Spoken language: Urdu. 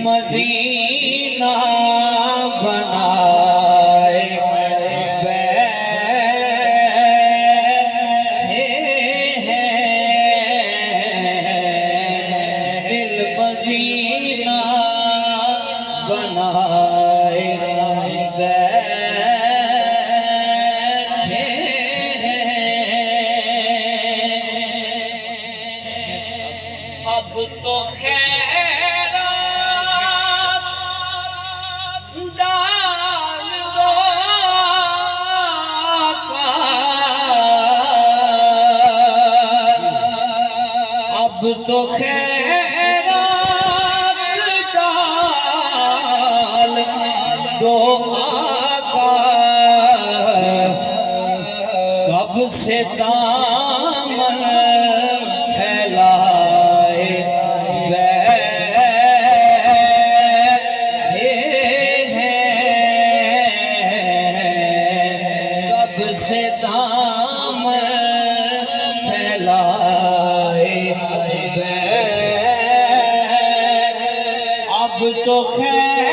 مدینہ بنائے بیٹھے ہیں، دل مدینہ بنائے بیٹھے ہیں۔ اب تو خیرات ڈال دو آقا، اب تو خیرات ڈال دو آقا، کب سے دامن پھیلائے بیٹھے ہیں، کب سے دامن پھیلائے بیٹھے، اب تو خیر